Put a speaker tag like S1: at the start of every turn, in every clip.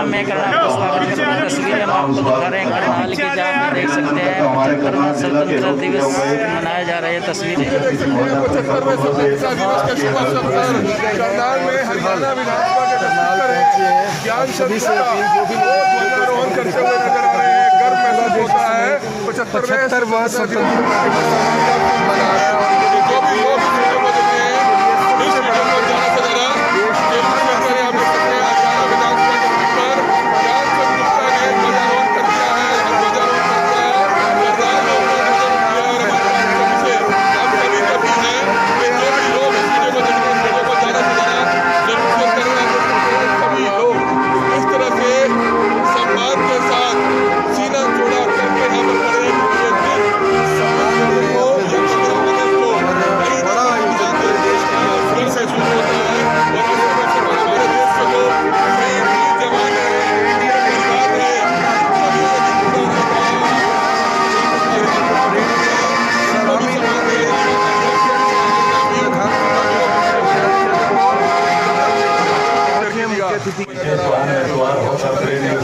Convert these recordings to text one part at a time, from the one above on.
S1: मैं करनाल को स्वागत करता हूं। तस्वीरें हम आपको दिखा रहे हैं करनाल की, जहाँ आप देख सकते हैं 75वां स्वतंत्रता दिवस मनाया जा रहा है। तस्वीरें
S2: 75वें स्वतंत्रता दिवस के शुभ अवसर पर करनाल में हरियाणा विधानसभा के ज्ञान ध्वजारोहण करते हुए नजर आ रहे हैं। गर्व महसूस होता है 75वां स्वतंत्रता दिवस मना रहे हैं। जो भी लोग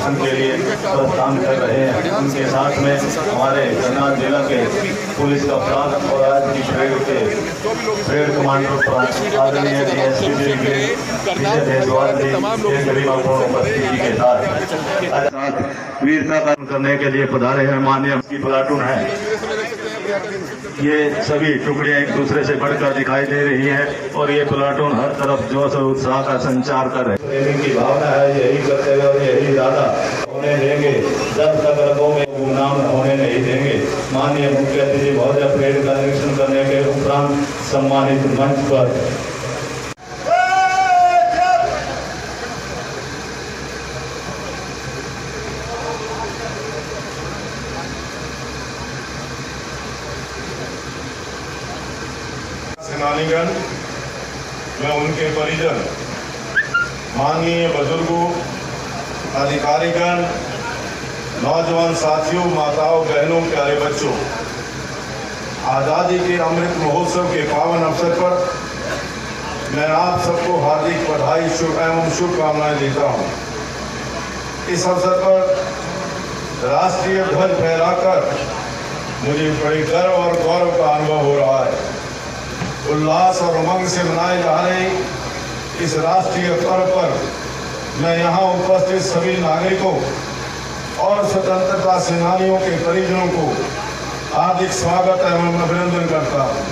S3: के लिए प्रस्थान कर रहे हैं। उनके साथ में हमारे करनाल जिला के पुलिस कप्तान और आज की परेड कमांडर आदरणीय DSP उपस्थिति के साथ वीरता का करने के लिए पधारे हैं। माननीय की प्लाटून है, ये सभी टुकड़ियां एक दूसरे से बढ़कर दिखाई दे रही हैं और ये प्लाटून हर तरफ जोश और उत्साह का संचार कर रहे हैं। की भावना है, यही करते हुए और यही ज्यादा होने देंगे जब तक रंगों में गुमनाम होने नहीं देंगे। माननीय मुख्य अतिथि महोदय परेड का निरीक्षण करने के उपरांत सम्मानित मंच पर
S4: सेनानीगण, मैं उनके परिजन, माननीय बुजुर्गों, अधिकारीगण, नौजवान साथियों, माताओं, बहनों, प्यारे बच्चों, आज़ादी के अमृत महोत्सव के पावन अवसर पर मैं आप सबको हार्दिक बधाई एवं शुभकामनाएं देता हूं। इस अवसर पर राष्ट्रीय ध्वज फहराकर मुझे बड़े गर्व और गौरव का अनुभव हो रहा है। उल्लास और उमंग से मनाए जा रहे इस राष्ट्रीय पर्व पर मैं यहाँ उपस्थित सभी नागरिकों और स्वतंत्रता सेनानियों के परिजनों को हार्दिक स्वागत एवं अभिनंदन करता हूँ।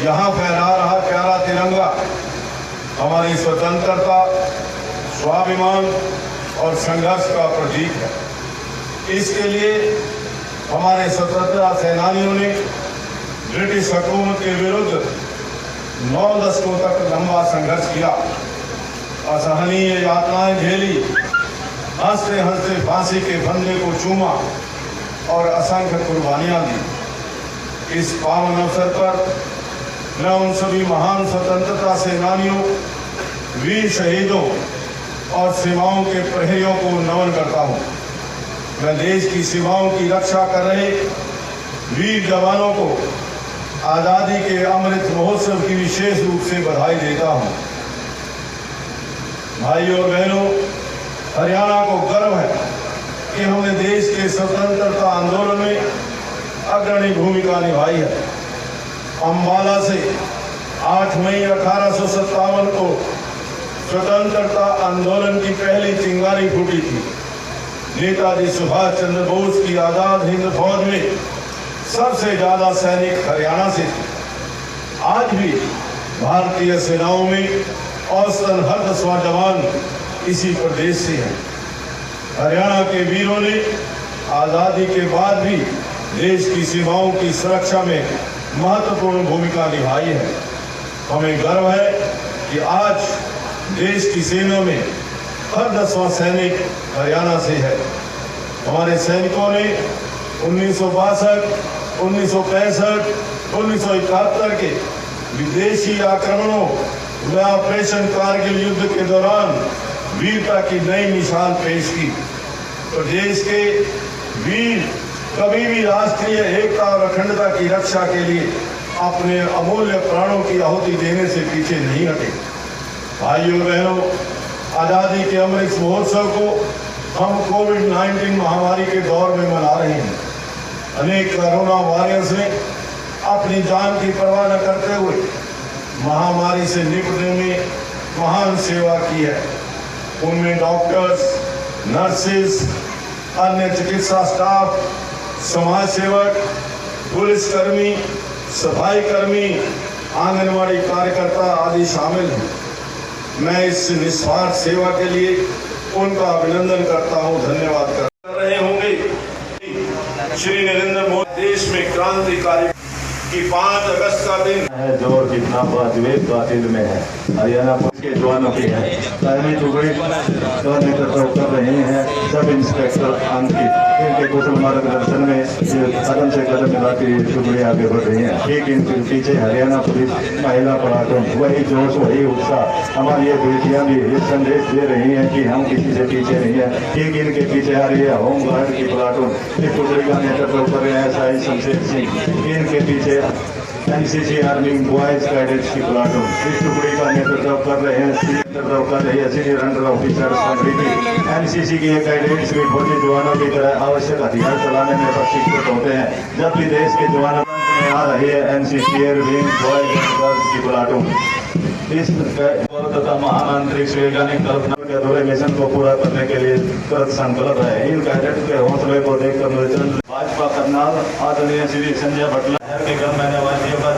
S4: यहाँ फहरा रहा प्यारा तिरंगा हमारी स्वतंत्रता, स्वाभिमान और संघर्ष का प्रतीक है। इसके लिए हमारे स्वतंत्रता सेनानियों ने ब्रिटिश हुकूमत के विरुद्ध 9 दशकों तक लंबा संघर्ष किया, असहनीय यातनाएं झेली, हंसते हंसते फांसी के फंदे को चूमा और असंख्य कुर्बानियां दी। इस पावन अवसर पर मैं उन सभी महान स्वतंत्रता सेनानियों, वीर शहीदों और सीमाओं के प्रहरियों को नमन करता हूं। मैं देश की सीमाओं की रक्षा कर रहे वीर जवानों को आज़ादी के अमृत महोत्सव की विशेष रूप से बधाई देता हूं। भाइयों और बहनों, हरियाणा को गर्व है कि हमने देश के स्वतंत्रता आंदोलन में अग्रणी भूमिका निभाई है। अंबाला से 8 मई 1857 को स्वतंत्रता आंदोलन की पहली चिंगारी फूटी थी। नेताजी सुभाष चंद्र बोस की आजाद हिंद फौज में सबसे ज्यादा सैनिक हरियाणा से थे। आज भी भारतीय सेनाओं में औसतन हर 10वां जवान इसी प्रदेश से है। हरियाणा के वीरों ने आजादी के बाद भी देश की सीमाओं की सुरक्षा में महत्वपूर्ण भूमिका निभाई है। हमें गर्व है कि आज देश की सेना में हर 10वां सैनिक हरियाणा से है। हमारे सैनिकों ने 1962, 1965, 1971 के विदेशी आक्रमणों व ऑपरेशन कारगिल युद्ध के दौरान वीरता की नई मिसाल पेश की। प्रदेश के वीर कभी भी राष्ट्रीय एकता और अखंडता की रक्षा के लिए अपने अमूल्य प्राणों की आहुति देने से पीछे नहीं हटे। भाइयों बहनों, आज़ादी के अमृत महोत्सव को हम कोविड-19 महामारी के दौर में मना रहे हैं। अनेक कोरोना वॉरियर्स ने अपनी जान की परवाह न करते हुए महामारी से निपटने में महान सेवा की है। उनमें डॉक्टर्स, नर्सेस, अन्य चिकित्सा स्टाफ, समाज सेवक, पुलिसकर्मी, सफाई कर्मी, आंगनवाड़ी कार्यकर्ता आदि शामिल हैं। मैं इस निस्वार्थ सेवा के लिए उनका अभिनंदन करता हूं, धन्यवाद कर रहे होंगे। श्री नरेंद्र मोदी देश में क्रांतिकारी कि 5 अगस्त का दिन
S3: है जोर कितना बाजवेद बातिल में है। हरियाणा पुलिस के जवानों की है पहली टुकड़ी का नेतृत्व कर रहे हैं सब इंस्पेक्टर अंकित। इनके कुशल मार्गदर्शन में कदम से कदम मिला के टुकड़ी आगे बढ़ रही है। ठीक इनके पीछे हरियाणा पुलिस महिला प्लाटून, वही जोश वही उत्साह। हमारी ये बेटियां भी ये संदेश दे रही हैं कि हम किसी से पीछे नहीं है। ठीक इनके पीछे आ रही है होमगार्ड की प्लाटून, इस टुकड़ी का नेतृत्व कर रहे हैं साई शमशेर सिंह। इनके पीछे एनसीसी आर्मी बॉयज कैडेट्स की प्लाटून, इस टुकड़ी का नेतृत्व कर रहे हैं सीनियर अंडर ऑफिसर समृद्धि। एनसीसी के कैडेट्स भी फौजी जवानों की तरह आवश्यक हथियार चलाने में प्रशिक्षित होते हैं। जब भी देश के जवानों में आ रही है NCC air wing boys and girls की प्लाटून। इस तथा महान अंतरिक्ष वैज्ञानिक कल्पना के अधूरे मिशन को पूरा करने के लिए कृत संकल्प है। इन कैडेट के हौसले को देखकर मुझे भाजपा करनाल आदरणीय श्री संजय भटला के गम मैंने वादियों का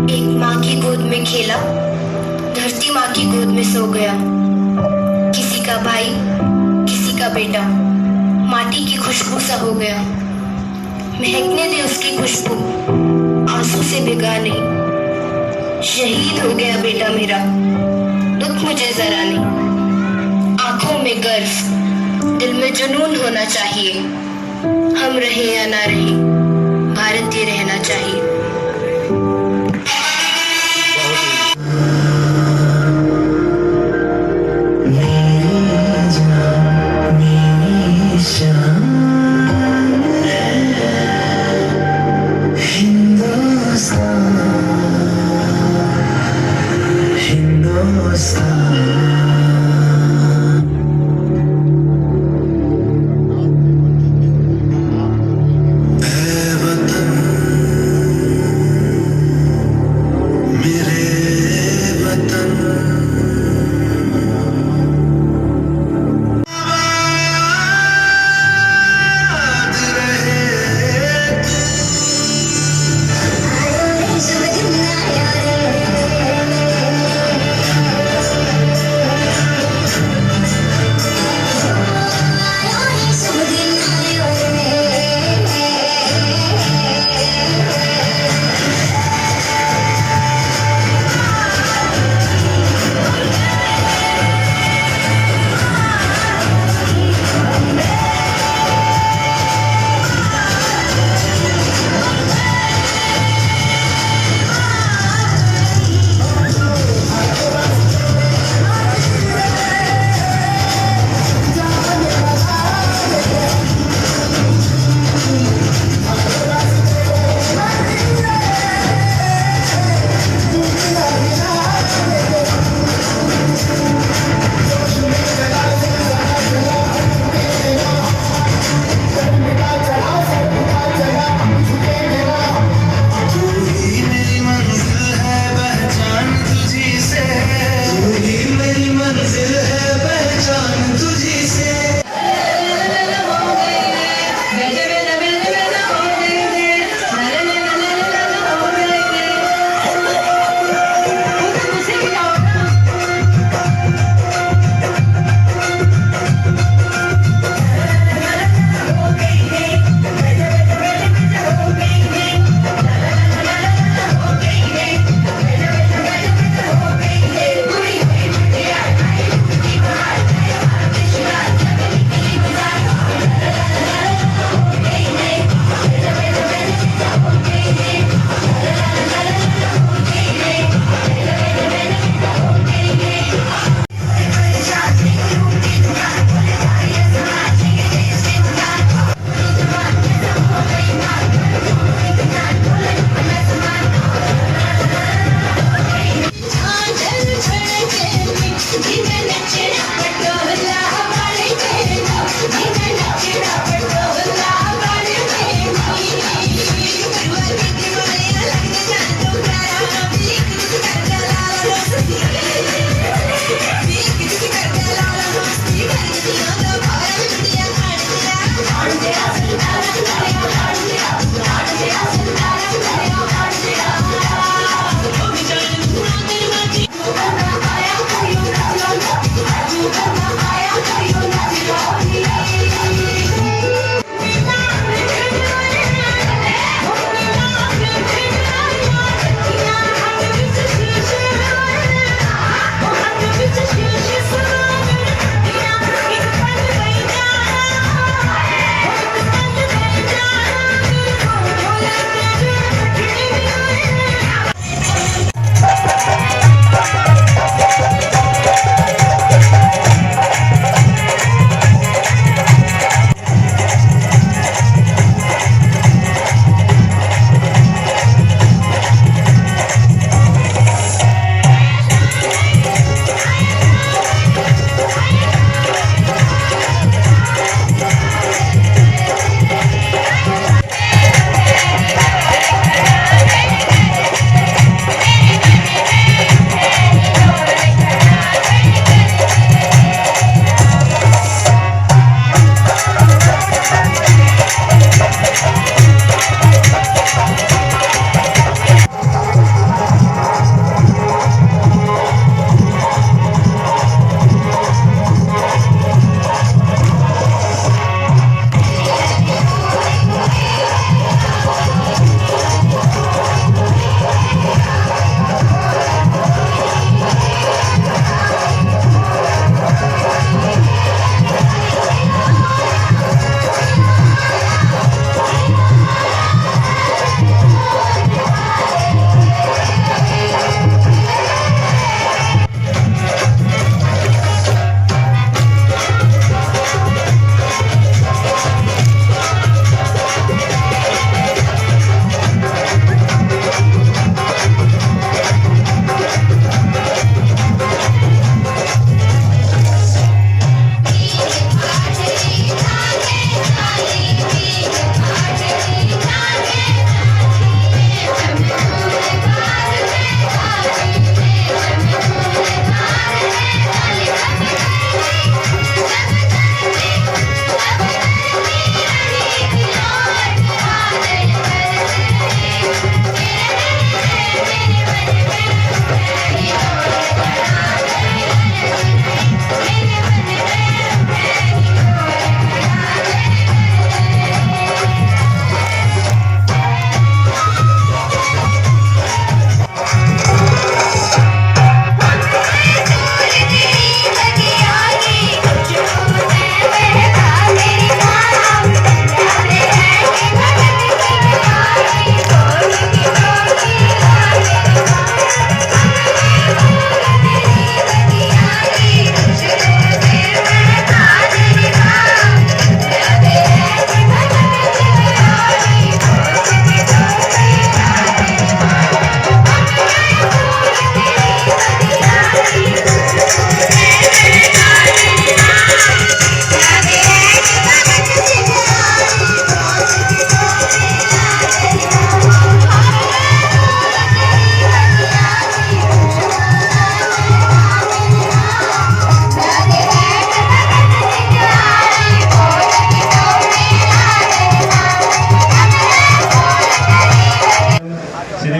S5: एक माँ की गोद में खेला, धरती माँ की गोद में सो गया। किसी का भाई, किसी का बेटा माटी की खुशबू सा हो गया। महकने दे उसकी खुशबू, आंसू से भिगा नहीं। शहीद हो गया बेटा मेरा, दुख मुझे जरा नहीं। आंखों में गर्व, दिल में जुनून होना चाहिए। हम रहे या ना रहे, भारतीय रहना चाहिए।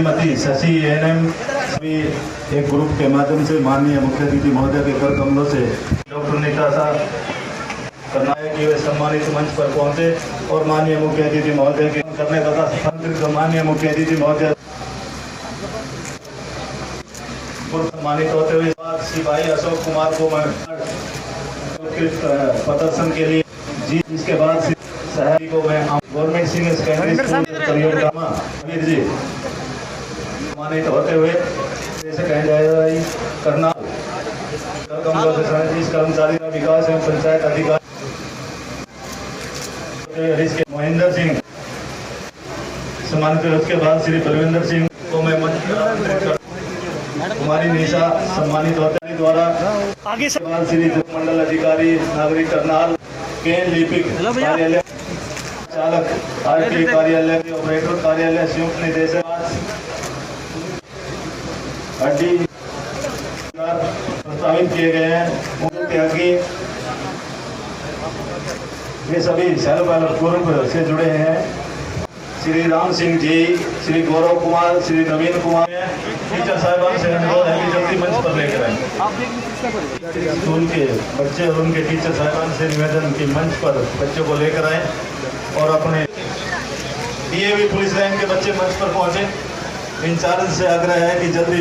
S3: श्रीमती शशि एनएम भी एक ग्रुप के माध्यम से माननीय मुख्य अतिथि महोदय के कर कमलों से डॉक्टर निकासा करना है कि वे सम्मानित मंच पर पहुंचे और माननीय मुख्य अतिथि महोदय के करने तथा संतृप्त माननीय मुख्य अतिथि महोदय सम्मानित होते हुए श्री भाई अशोक कुमार को प्रदर्शन के लिए जी, इसके बाद शहरी को मैं गवर्नमेंट सीनियर सेकेंडरी स्कूल जी सम्मानित होते हुए जैसे कहा जाएगा करना कर्मचारी का विकास एवं पंचायत अधिकारी महेंद्र सिंह सम्मानित। उसके बाद श्री बलविंदर सिंह को मैं कुमारी निशा सम्मानित होते द्वारा आगे से बाद श्री मंडल अधिकारी नागरिक करनाल के लिपिक कार्यालय चालक आरटी कार्यालय के ऑपरेटर कार्यालय संयुक्त निदेशक हड्डी प्रस्तावित किए गए हैं उनके आगे ये सभी सेल्फ हेल्प ग्रुप से जुड़े हैं। श्री राम सिंह जी, श्री गौरव कुमार, श्री नवीन कुमार टीचर साहिबान से अनुरोध है कि जल्दी मंच पर लेकर आए। स्कूल के बच्चे और उनके टीचर साहिबान से निवेदन कि मंच पर बच्चों को लेकर आए और अपने डीएवी पुलिस लाइन के बच्चे मंच पर पहुंचे। इंचार्ज से आग्रह है कि जल्दी